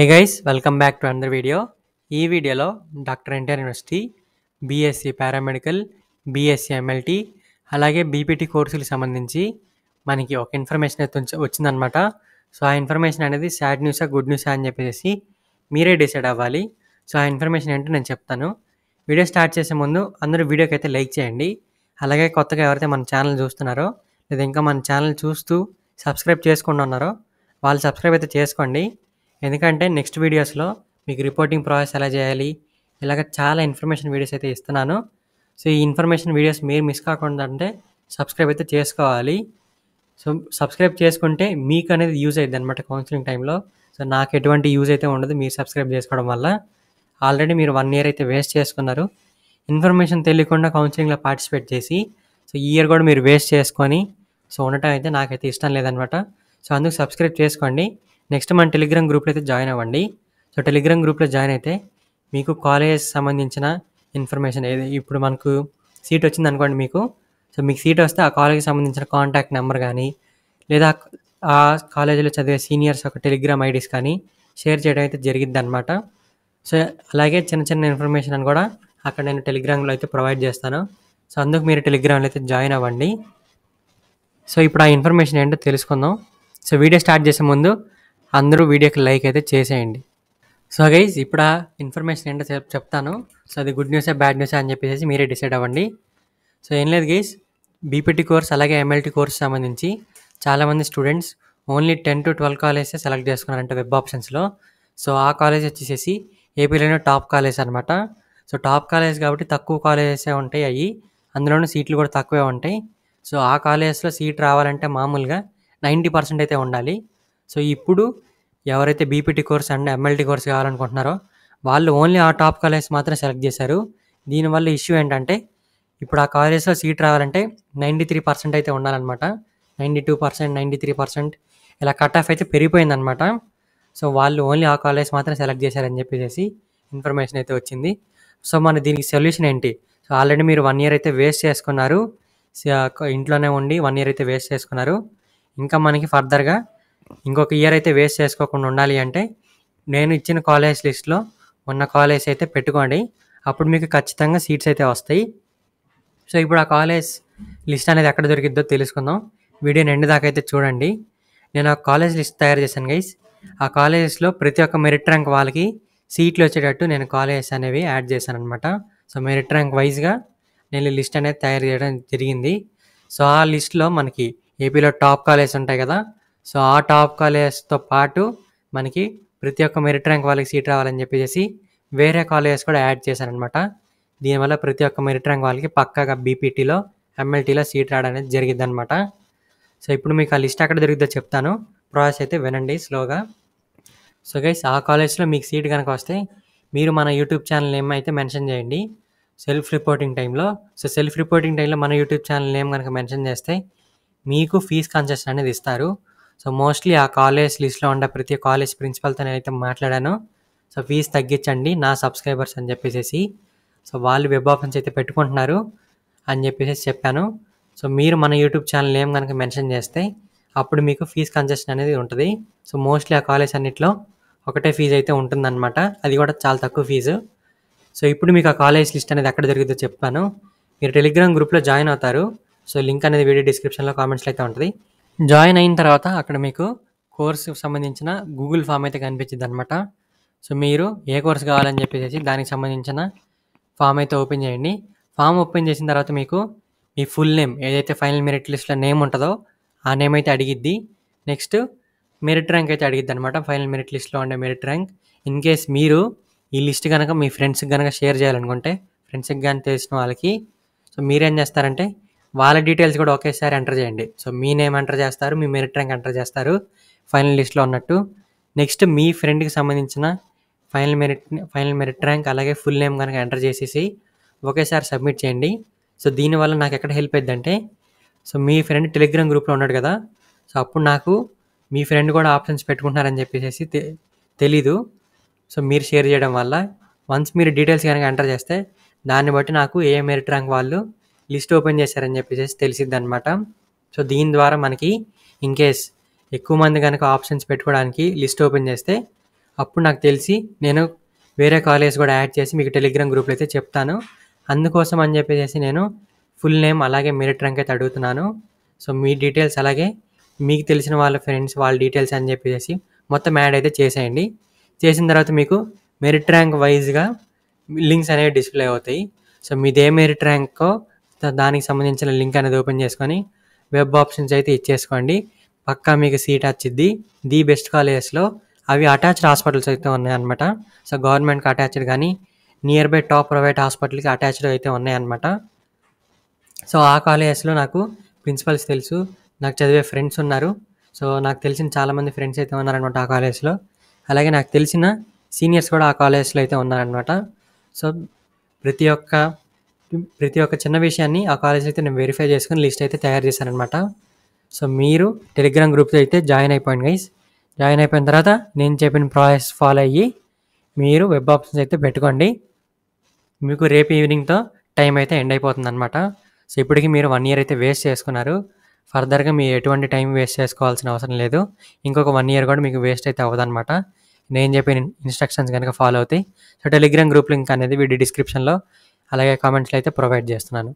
Hey guys, welcome back to another video. ఈ వీడియోలో doctor NTR university BSc paramedical, BSc MLT అలాగే BPT కోర్సులకు సంబంధించి మనకి ఒక ఇన్ఫర్మేషన్ అయితే వచ్చిందనమాట. సో ఆ ఇన్ఫర్మేషన్ అనేది సాడ్ న్యూసా గుడ్ న్యూసా అని చెప్పేసి మీరే డిసైడ్ అవ్వాలి. సో ఆ ఇన్ఫర్మేషన్ ఏంటో నేను చెప్తాను. వీడియో స్టార్ట్ చేసే ముందు అందరూ వీడియోకి అయితే లైక్ చేయండి. అలాగే కొత్తగా ఎవరైతే మన ఛానల్ చూస్తున్నారో లేదా ఇంకా మన ఛానల్ చూస్తూ సబ్స్క్రైబ్ చేసుకుండా ఉన్నారో వాళ్ళు సబ్స్క్రైబ్ అయితే చేసుకోండి. ఎందుకంటే నెక్స్ట్ వీడియోస్లో మీకు రిపోర్టింగ్ ప్రాసెస్ ఎలా చేయాలి, ఇలాగ చాలా ఇన్ఫర్మేషన్ వీడియోస్ అయితే ఇస్తున్నాను. సో ఈ ఇన్ఫర్మేషన్ వీడియోస్ మీరు మిస్ కాకుండా అంటే సబ్స్క్రైబ్ అయితే చేసుకోవాలి. సో సబ్స్క్రైబ్ చేసుకుంటే మీకు అనేది యూజ్ అవుతుంది అనమాట కౌన్సిలింగ్ టైంలో. సో నాకు ఎటువంటి యూజ్ అయితే ఉండదు మీరు సబ్స్క్రైబ్ చేసుకోవడం వల్ల. ఆల్రెడీ మీరు 1 ఇయర్ అయితే వేస్ట్ చేసుకున్నారు ఇన్ఫర్మేషన్ తెలియకుండా కౌన్సిలింగ్లో పార్టిసిపేట్ చేసి. సో ఈ ఇయర్ కూడా మీరు వేస్ట్ చేసుకొని సో ఉండటం అయితే నాకైతే ఇష్టం లేదనమాట. సో అందుకు సబ్స్క్రైబ్ చేసుకోండి. నెక్స్ట్ మన టెలిగ్రామ్ గ్రూప్లో అయితే జాయిన్ అవ్వండి. సో టెలిగ్రామ్ గ్రూప్లో జాయిన్ అయితే మీకు కాలేజ్ సంబంధించిన ఇన్ఫర్మేషన్ ఏది ఇప్పుడు మనకు సీట్ వచ్చింది అనుకోండి మీకు. సో మీకు సీట్ వస్తే ఆ కాలేజ్కి సంబంధించిన కాంటాక్ట్ నెంబర్ కానీ లేదా ఆ కాలేజీలో చదివే సీనియర్స్ ఒక టెలిగ్రామ్ ఐడీస్ కానీ షేర్ చేయడం అయితే జరిగిద్ది అనమాట. సో అలాగే చిన్న చిన్న ఇన్ఫర్మేషన్ అని కూడా అక్కడ నేను టెలిగ్రామ్లో అయితే ప్రొవైడ్ చేస్తాను. సో అందుకు మీరు టెలిగ్రామ్లో అయితే జాయిన్ అవ్వండి. సో ఇప్పుడు ఆ ఇన్ఫర్మేషన్ ఏంటో తెలుసుకుందాం. సో వీడియో స్టార్ట్ చేసే ముందు అందరూ వీడియోకి లైక్ అయితే చేసేయండి. సో గైజ్ ఇప్పుడు ఆ ఇన్ఫర్మేషన్ ఏంటో చెప్తాను. సో అది గుడ్ న్యూసా బ్యాడ్ న్యూసా అని చెప్పేసి మీరే డిసైడ్ అవ్వండి. సో ఏం లేదు గైజ్, బీపీటీ కోర్స్ అలాగే ఎంఎల్టీ కోర్స్ సంబంధించి చాలామంది students only 10 to 12 colleges select చేసుకున్నారంటే వెబ్ ఆప్షన్స్లో. సో ఆ కాలేజ్ వచ్చేసి ఏపీలోనే టాప్ కాలేజ్ అనమాట. సో టాప్ కాలేజ్ కాబట్టి తక్కువ కాలేజెసే ఉంటాయి అవి, అందులోనూ సీట్లు కూడా తక్కువే ఉంటాయి. సో ఆ కాలేజెస్లో సీట్ రావాలంటే మామూలుగా 90% అయితే ఉండాలి. సో ఇప్పుడు ఎవరైతే BPT course and MLT course కావాలనుకుంటున్నారో వాళ్ళు ఓన్లీ ఆ టాప్ కాలేజ్ మాత్రం సెలెక్ట్ చేశారు. దీనివల్ల ఇష్యూ ఏంటంటే ఇప్పుడు ఆ కాలేజ్లో సీట్ రావాలంటే 93% అయితే ఉండాలన్నమాట. 92%, 93% ఇలా కట్ ఆఫ్ అయితే పెరిగిపోయిందనమాట. సో వాళ్ళు ఓన్లీ ఆ కాలేజ్ మాత్రం సెలెక్ట్ చేశారని చెప్పేసి ఇన్ఫర్మేషన్ అయితే వచ్చింది. సో మన దీనికి సొల్యూషన్ ఏంటి? సో ఆల్రెడీ మీరు 1 ఇయర్ అయితే వేస్ట్ చేసుకున్నారు. ఇంట్లోనే ఉండి 1 ఇయర్ అయితే వేస్ట్ చేసుకున్నారు. ఇంకా మనకి ఫర్దర్గా ఇంకొక ఇయర్ అయితే వేస్ట్ చేసుకోకుండా ఉండాలి అంటే నేను ఇచ్చిన కాలేజ్ లిస్ట్లో ఉన్న కాలేజ్ అయితే పెట్టుకోండి. అప్పుడు మీకు ఖచ్చితంగా సీట్స్ అయితే వస్తాయి. సో ఇప్పుడు ఆ కాలేజ్ లిస్ట్ అనేది ఎక్కడ దొరికిద్దో తెలుసుకుందాం. వీడియోని ఎండ్ దాకా అయితే చూడండి. నేను ఆ కాలేజ్ లిస్ట్ తయారు చేశాను గైస్. ఆ కాలేజెస్లో ప్రతి ఒక్క మెరిట్ ర్యాంక్ వాళ్ళకి సీట్లు వచ్చేటట్టు నేను కాలేజెస్ అనేవి యాడ్ చేశాను అనమాట. సో మెరిట్ ర్యాంక్ వైజ్గా నేను లిస్ట్ అనేది తయారు చేయడం జరిగింది. సో ఆ లిస్ట్లో మనకి ఏపీలో టాప్ కాలేజెస్ ఉంటాయి కదా. సో ఆ టాప్ కాలేజెస్తో పాటు మనకి ప్రతి ఒక్క మెరిట్ ర్యాంక్ వాళ్ళకి సీట్ రావాలని చెప్పేసి వేరే కాలేజెస్ కూడా యాడ్ చేశారనమాట. దీనివల్ల ప్రతి ఒక్క మెరిట్ ర్యాంక్ వాళ్ళకి పక్కాగా బీపీటీలో ఎంఎల్టీలో సీట్ రావడం అనేది జరిగిద్ది అనమాట. సో ఇప్పుడు మీకు ఆ లిస్ట్ ఎక్కడ దొరికిద్దో చెప్తాను, ప్రాసెస్ అయితే వినండి స్లోగా. సో గైస్ ఆ కాలేజ్లో మీకు సీట్ కనుక వస్తే మీరు మన యూట్యూబ్ ఛానల్ నేమ్ అయితే మెన్షన్ చేయండి సెల్ఫ్ రిపోర్టింగ్ టైంలో. సో సెల్ఫ్ రిపోర్టింగ్ టైంలో మన యూట్యూబ్ ఛానల్ నేమ్ కనుక మెన్షన్ చేస్తే మీకు ఫీజ్ కన్సెషన్ అనేది ఇస్తారు. సో మోస్ట్లీ ఆ కాలేజ్ లిస్ట్లో ఉండే ప్రతి కాలేజ్ ప్రిన్సిపల్తో నేనైతే మాట్లాడాను. సో ఫీజు తగ్గించండి నా సబ్స్క్రైబర్స్ అని చెప్పేసి. సో వాళ్ళు వెబ్ ఆప్షన్స్ అయితే పెట్టుకుంటున్నారు అని చెప్పేసి చెప్పాను. సో మీరు మన యూట్యూబ్ ఛానల్ నేమ్ కనుక మెన్షన్ చేస్తే అప్పుడు మీకు ఫీజు కన్సెషన్ అనేది ఉంటుంది. సో మోస్ట్లీ ఆ కాలేజ్ అన్నిట్లో ఒకటే ఫీజు అయితే ఉంటుందన్నమాట, అది కూడా చాలా తక్కువ ఫీజు. సో ఇప్పుడు మీకు ఆ కాలేజ్ లిస్ట్ అనేది ఎక్కడ దొరికిందో చెప్పాను. మీరు టెలిగ్రామ్ గ్రూప్లో జాయిన్ అవుతారు. సో లింక్ అనేది వీడియో డిస్క్రిప్షన్లో కామెంట్స్లో అయితే ఉంటుంది. జాయిన్ అయిన తర్వాత అక్కడ మీకు కోర్సుకు సంబంధించిన గూగుల్ ఫామ్ అయితే కనిపించింది అనమాట. సో మీరు ఏ కోర్స్ కావాలని చెప్పేసి దానికి సంబంధించిన ఫామ్ అయితే ఓపెన్ చేయండి. ఫామ్ ఓపెన్ చేసిన తర్వాత మీకు మీ ఫుల్ నేమ్ ఏదైతే ఫైనల్ మెరిట్ లిస్ట్లో నేమ్ ఉంటుందో ఆ నేమ్ అయితే అడిగిద్ది. నెక్స్ట్ మెరిట్ ర్యాంక్ అయితే అడిగిద్ది అనమాట, ఫైనల్ మెరిట్ లిస్ట్లో ఉండే మెరిట్ ర్యాంక్. ఇన్ కేస్ మీరు ఈ లిస్ట్ కనుక మీ ఫ్రెండ్స్కి కనుక షేర్ చేయాలనుకుంటే ఫ్రెండ్స్కి కానీ తెలిసిన వాళ్ళకి సో మీరేం చేస్తారంటే వాళ్ళ డీటెయిల్స్ కూడా ఒకేసారి ఎంటర్ చేయండి. సో మీ నేమ్ ఎంటర్ చేస్తారు, మీ మెరిట్ ర్యాంక్ ఎంటర్ చేస్తారు ఫైనల్ లిస్ట్లో ఉన్నట్టు. నెక్స్ట్ మీ ఫ్రెండ్కి సంబంధించిన ఫైనల్ మెరిట్ ర్యాంక్ అలాగే ఫుల్ నేమ్ కనుక ఎంటర్ చేసేసి ఒకేసారి సబ్మిట్ చేయండి. సో దీనివల్ల నాకు ఎక్కడ హెల్ప్ అయిందంటే సో మీ ఫ్రెండ్ టెలిగ్రామ్ గ్రూప్లో ఉన్నాడు కదా. సో అప్పుడు నాకు మీ ఫ్రెండ్ కూడా ఆప్షన్స్ పెట్టుకుంటున్నారని చెప్పేసి తెలీదు. సో మీరు షేర్ చేయడం వల్ల వన్స్ మీరు డీటెయిల్స్ కనుక ఎంటర్ చేస్తే దాన్ని బట్టి నాకు ఏ మెరిట్ ర్యాంక్ వాళ్ళు లిస్ట్ ఓపెన్ చేశారని చెప్పేసి తెలిసిద్ది అనమాట. సో దీని ద్వారా మనకి ఇన్ కేస్ ఎక్కువ మంది కనుక ఆప్షన్స్ పెట్టుకోవడానికి లిస్ట్ ఓపెన్ చేస్తే అప్పుడు నాకు తెలిసి నేను వేరే కాలేజ్ కూడా యాడ్ చేసి మీకు టెలిగ్రామ్ గ్రూప్లో అయితే చెప్తాను. అందుకోసం అని చెప్పేసి నేను ఫుల్ నేమ్ అలాగే మెరిట్ ర్యాంక్ అయితే అడుగుతున్నాను. సో మీ డీటెయిల్స్ అలాగే మీకు తెలిసిన వాళ్ళ ఫ్రెండ్స్ వాళ్ళ డీటెయిల్స్ అని చెప్పేసి మొత్తం యాడ్ అయితే చేసేయండి. చేసిన తర్వాత మీకు మెరిట్ ర్యాంక్ వైజ్గా లింక్స్ అనేవి డిస్ప్లే అవుతాయి. సో మీదే మెరిట్ ర్యాంకో దానికి సంబంధించిన లింక్ అనేది ఓపెన్ చేసుకొని వెబ్ ఆప్షన్స్ అయితే ఇచ్చేసుకోండి. పక్కా మీకు సీట్ వచ్చిద్ది. ది బెస్ట్ కాలేజెస్లో అవి అటాచ్డ్ హాస్పిటల్స్ అయితే ఉన్నాయన్నమాట. సో గవర్నమెంట్కి అటాచ్డ్ కానీ నియర్ బై టాప్ ప్రైవేట్ హాస్పిటల్కి అటాచ్డ్ అయితే ఉన్నాయన్నమాట. సో ఆ కాలేజెస్లో నాకు ప్రిన్సిపల్స్ తెలుసు, నాకు చదివే ఫ్రెండ్స్ ఉన్నారు. సో నాకు తెలిసిన చాలామంది ఫ్రెండ్స్ అయితే ఉన్నారనమాట ఆ కాలేజ్లో. అలాగే నాకు తెలిసిన సీనియర్స్ కూడా ఆ కాలేజ్లో అయితే ఉన్నారనమాట. సో ప్రతి ఒక్క చిన్న విషయాన్ని ఆ కాలేజ్ అయితే నేను వెరిఫై చేసుకుని లిస్ట్ అయితే తయారు చేశాననమాట. సో మీరు టెలిగ్రామ్ గ్రూప్లో అయితే జాయిన్ అయిపోయింది గైస్. జాయిన్ అయిపోయిన తర్వాత నేను చెప్పిన ప్రాసెస్ ఫాలో అయ్యి మీరు వెబ్ ఆప్షన్స్ అయితే పెట్టుకోండి. మీకు రేపు ఈవినింగ్తో టైం అయితే ఎండ్ అయిపోతుంది అనమాట. సో ఇప్పటికి మీరు 1 ఇయర్ అయితే వేస్ట్ చేసుకున్నారు. ఫర్దర్గా మీరు ఎటువంటి టైం వేస్ట్ చేసుకోవాల్సిన అవసరం లేదు. ఇంకొక 1 ఇయర్ కూడా మీకు వేస్ట్ అయితే అవ్వదన్నమాట నేను చెప్పిన ఇన్స్ట్రక్షన్స్ కనుక ఫాలో అవుతాయి. సో టెలిగ్రామ్ గ్రూప్ లింక్ అనేది వీడియో డిస్క్రిప్షన్లో అలాగే కామెంట్స్లో అయితే ప్రొవైడ్ చేస్తున్నాను.